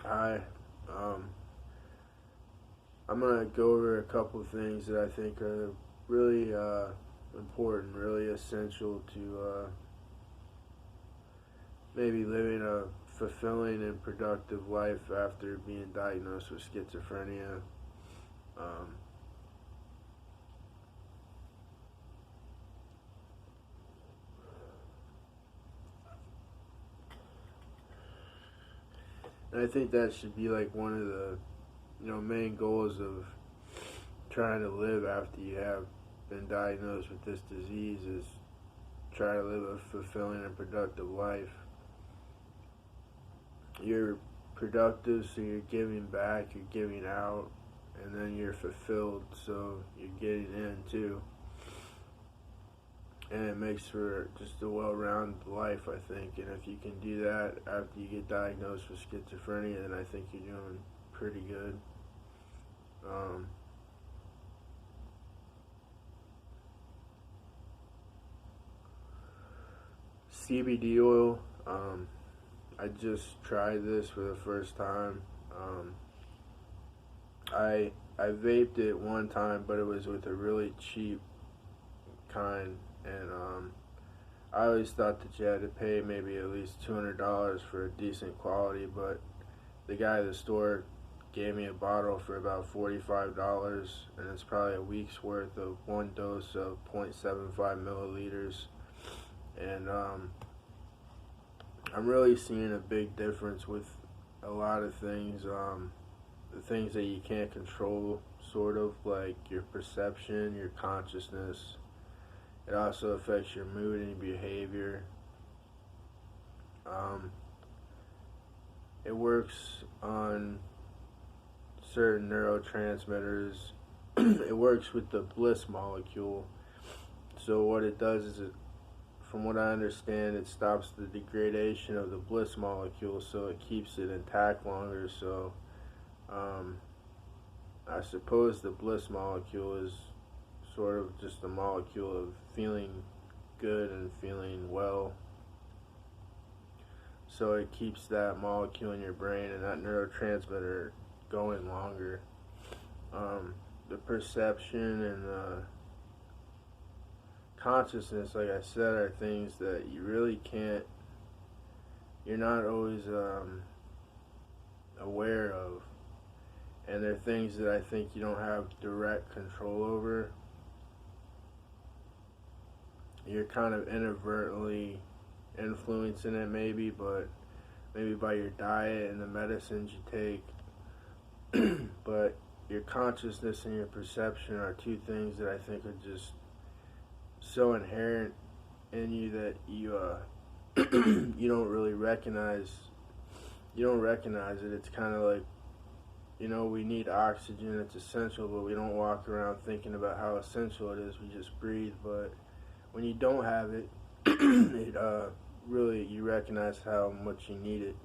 Hi. Um, I'm going to go over a couple of things that I think are really important, really essential to maybe living a fulfilling and productive life after being diagnosed with schizophrenia. Um, and I think that should be like one of the main goals of trying to live after you have been diagnosed with this disease is try to live a fulfilling and productive life. You're productive, so you're giving back, you're giving out, and then you're fulfilled, so you're getting in too. And it makes for just a well-rounded life, I think. And if you can do that after you get diagnosed with schizophrenia, then I think you're doing pretty good. Um, CBD oil. I just tried this for the first time. I vaped it one time, but it was with a really cheap kind, and I always thought that you had to pay maybe at least $200 for a decent quality, but the guy at the store gave me a bottle for about $45, and it's probably a week's worth of one dose of 0.75 milliliters, and I'm really seeing a big difference with a lot of things. The things that you can't control, sort of like your perception, your consciousness. It also affects your mood and your behavior. Um, it works on certain neurotransmitters. It works with the bliss molecule. So what it does is, from what I understand, it stops the degradation of the bliss molecule, so it keeps it intact longer. So I suppose the bliss molecule is sort of just a molecule of feeling good and feeling well. So it keeps that molecule in your brain and that neurotransmitter going longer. The perception and the consciousness, like I said, are things that you really can't, you're not always aware of. And they're things that I think you don't have direct control over. You're kind of inadvertently influencing it maybe, but maybe by your diet and the medicines you take. But your consciousness and your perception are two things that I think are just so inherent in you that you you don't really recognize. You don't recognize it. It's kind of like, we need oxygen. It's essential, but we don't walk around thinking about how essential it is. We just breathe. But when you don't have it, it really, you recognize how much you need it.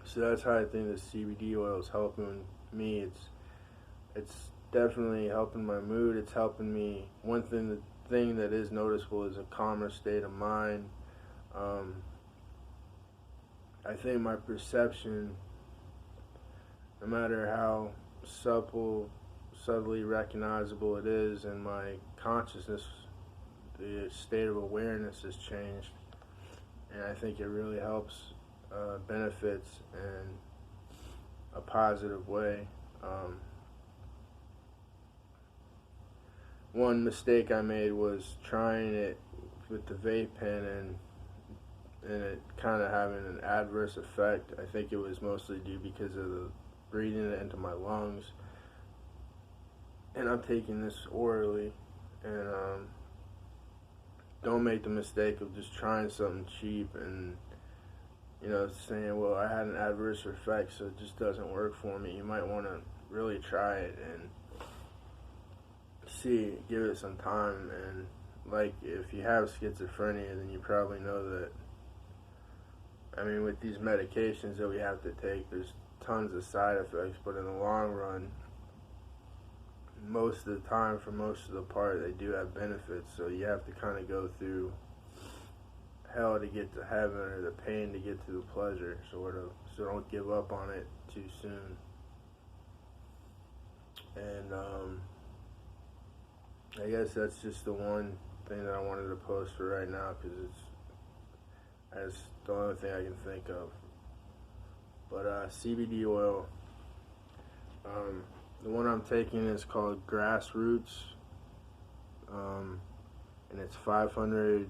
So that's how I think the CBD oil is helping me. It's definitely helping my mood. It's helping me. One thing, the thing that is noticeable is a calmer state of mind. I think my perception, no matter how subtly recognizable it is, and my consciousness, the state of awareness has changed, and I think it really helps, benefits in a positive way. One mistake I made was trying it with the vape pen and it kind of having an adverse effect. I think it was mostly due because of the breathing it into my lungs. And I'm taking this orally, and don't make the mistake of just trying something cheap and saying, well, I had an adverse effect, so it just doesn't work for me. You might want to really try it and see, give it some time. And like, if you have schizophrenia, then you probably know that, with these medications that we have to take, there's tons of side effects, but in the long run, most of the time, for most of the part, they do have benefits. So you have to kind of go through hell to get to heaven, or the pain to get to the pleasure, sort of. so don't give up on it too soon. And I guess that's just the one thing that I wanted to post for right now, because that's the only thing I can think of. But CBD oil, the one I'm taking is called Grassroots, and it's 500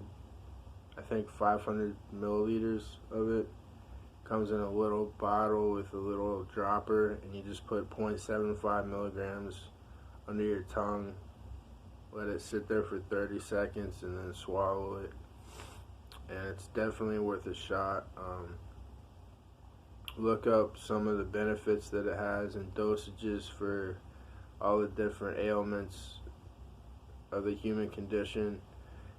milliliters of it. Comes in a little bottle with a little dropper, and you just put 0.75 milligrams under your tongue, let it sit there for 30 seconds, and then swallow it. And it's definitely worth a shot. Look up some of the benefits that it has and dosages for all the different ailments of the human condition.